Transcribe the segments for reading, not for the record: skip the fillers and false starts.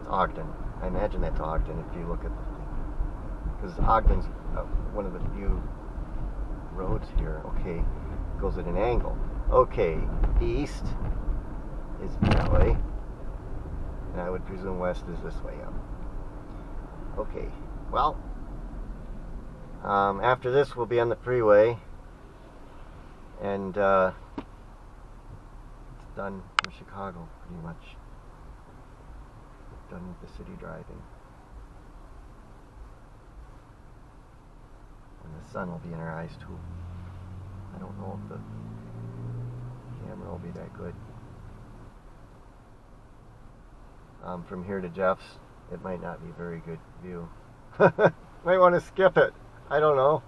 Ogden. I imagine that's Ogden if you look at, because Ogden's one of the few roads here. Okay, goes at an angle. Okay, east is that way, and I would presume west is this way up. Okay, well, after this we'll be on the freeway, and it's done for Chicago pretty much. Done with the city driving. And the sun will be in our eyes too. I don't know if the camera will be that good. From here to Jeff's, it might not be a very good view. Might want to skip it. I don't know.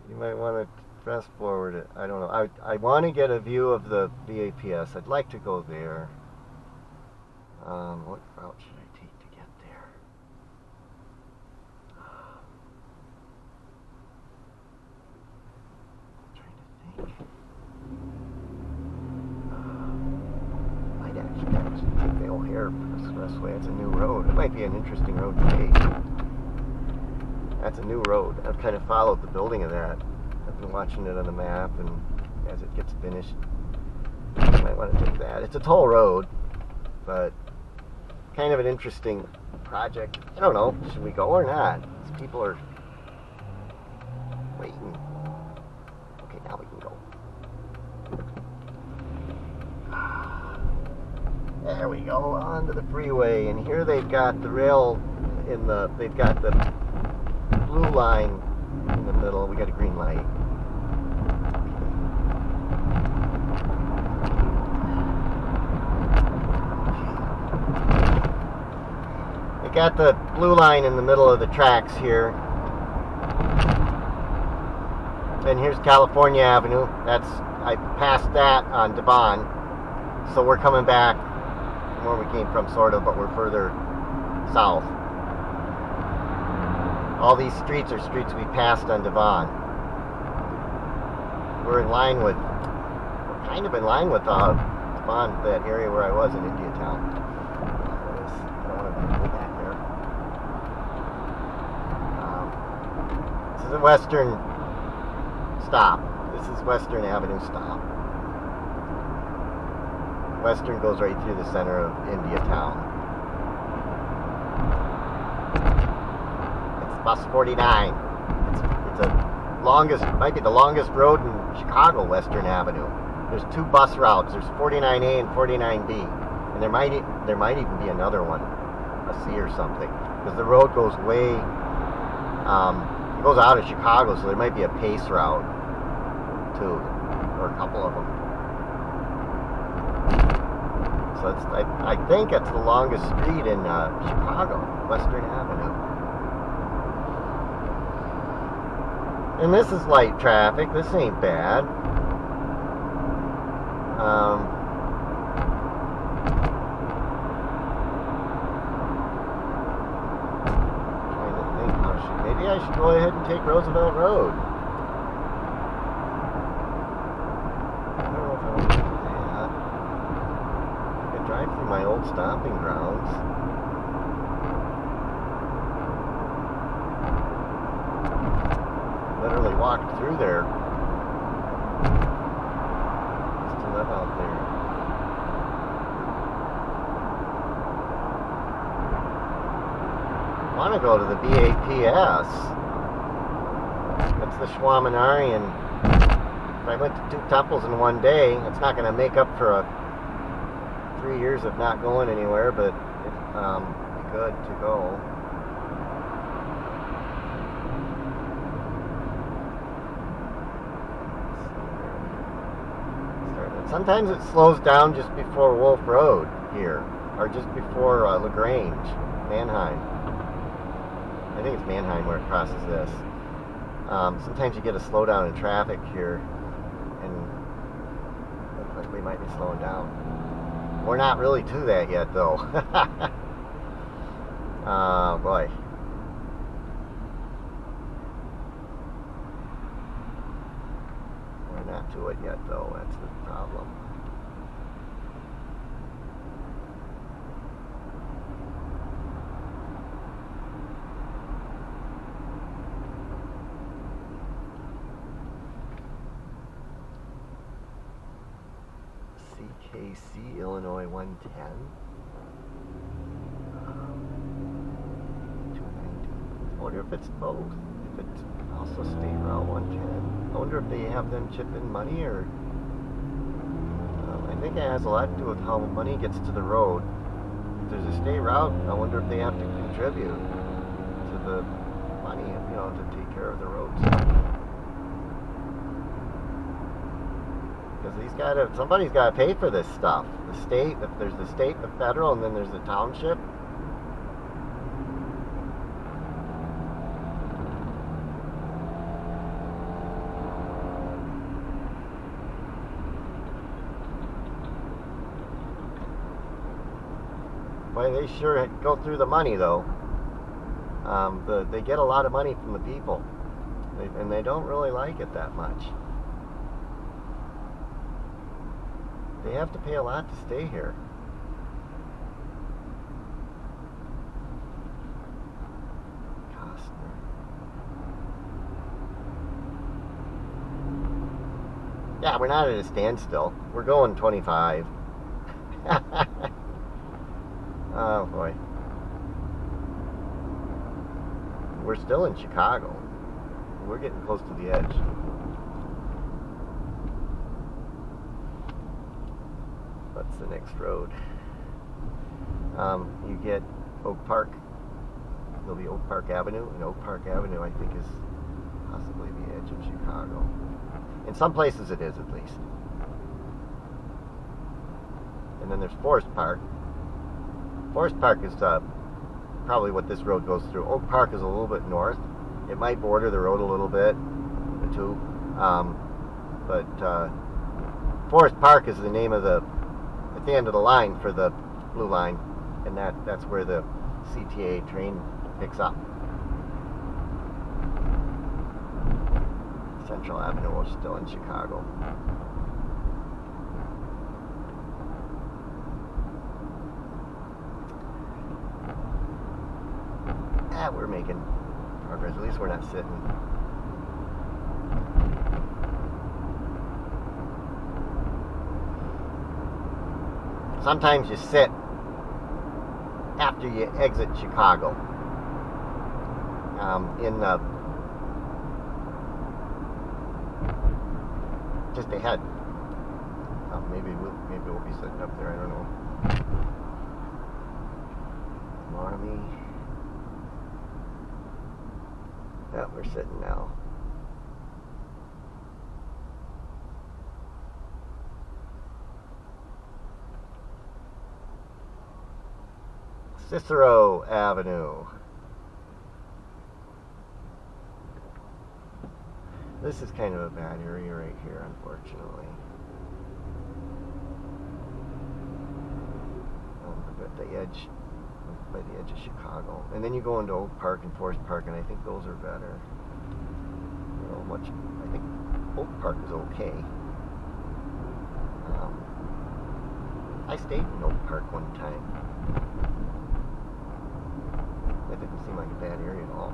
You might want to fast forward it. I don't know. I want to get a view of the BAPS. I'd like to go there. What route should I take to get there? I'm trying to think. Might actually take the O'Hare Expressway. It's a new road. It might be an interesting road to take. That's a new road. I've kind of followed the building of that. I've been watching it on the map, and as it gets finished, I might want to take that. It's a toll road, but kind of an interesting project. I don't know, should we go or not? These people are waiting. Okay, now we can go. There we go, onto the freeway, and here they've got the rail they've got the blue line in the middle. We got a green light. Got the blue line in the middle of the tracks here, and here's California Avenue. I passed that on Damen, so we're coming back from where we came from, sort of, but we're further south. All these streets are streets we passed on Damen. We're kind of in line with Damen, that area where I was in Indiatown. The Western stop. This is Western Avenue stop. Western goes right through the center of Indiatown. It's bus 49. Might be the longest road in Chicago, Western Avenue. There's two bus routes. There's 49A and 49B, and there might even be another one, a C or something, because the road goes way. It goes out of Chicago, so there might be a pace route too, or a couple of them. So I think it's the longest street in Chicago, Western Avenue. And this is light traffic. This ain't bad. Maybe I should go ahead and take Roosevelt Road. I don't know if I want to do that. I could drive through my old stomping grounds. Literally walked through there. Used to live out there. I want to go to the BAPS. That's the Schwaminarian. If I went to 2 temples in one day, it's not going to make up for 3 years of not going anywhere, but it'd be good to go. Sometimes it slows down just before Wolf Road here, or just before LaGrange, Mannheim. I think it's Mannheim where it crosses this. Sometimes you get a slowdown in traffic here, and it looks like we might be slowing down. We're not really to that yet, though. Oh, boy. We're not to it yet, though. That's the problem. KC, Illinois 110. 290. I wonder if it's both. If it's also State Route 110. I wonder if they have them chip in money, or I think it has a lot to do with how money gets to the road. If there's a state route, I wonder if they have to contribute to the money, to take care of the roads. Because somebody's got to pay for this stuff. The state, if there's the state, the federal, and then there's the township. Boy, they sure go through the money, though. They get a lot of money from the people, and they don't really like it that much. They have to pay a lot to stay here. Costner. Yeah, we're not at a standstill. We're going 25. Oh boy. We're still in Chicago. We're getting close to the edge. What's the next road? You get Oak Park. There'll be Oak Park Avenue, and Oak Park Avenue, I think, is possibly the edge of Chicago. In some places it is, at least. And then there's Forest Park. Forest Park is probably what this road goes through. Oak Park is a little bit north. It might border the road a little bit, the two. But Forest Park is the name of at the end of the line for the blue line, and that's where the CTA train picks up. Central Avenue is still in Chicago. We're making progress. At least we're not sitting. Sometimes you sit after you exit Chicago. Just ahead. Maybe we'll be sitting up there. I don't know. Marmy. Yeah, we're sitting now. Cicero Avenue. This is kind of a bad area right here, unfortunately. By the edge of Chicago. And then you go into Oak Park and Forest Park, and I think those are better. I think Oak Park is okay. I stayed in Oak Park one time. That didn't seem like a bad area at all.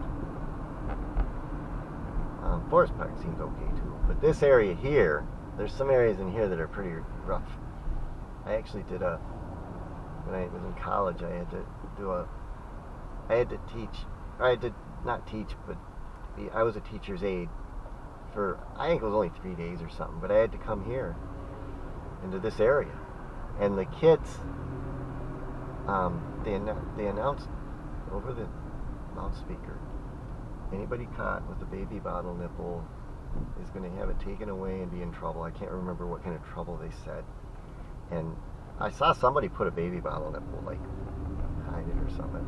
Forest Park seems okay too. But this area here, there's some areas in here that are pretty rough. I actually did when I was in college, I was a teacher's aide for, I think it was only 3 days or something, but I had to come here into this area, and the kids, they announced over the loudspeaker, anybody caught with a baby bottle nipple is going to have it taken away and be in trouble. I can't remember what kind of trouble they said, and I saw somebody put a baby bottle nipple, like, behind it or something.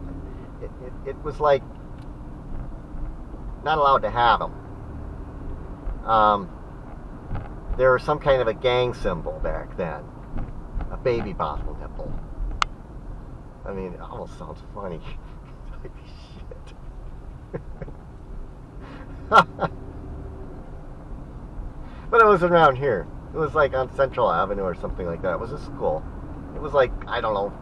It was like not allowed to have them. There was some kind of a gang symbol back then. A baby bottle nipple. I mean, it almost sounds funny. Like, shit. But it was around here. It was like on Central Avenue or something like that. It was a school. It was like, I don't know,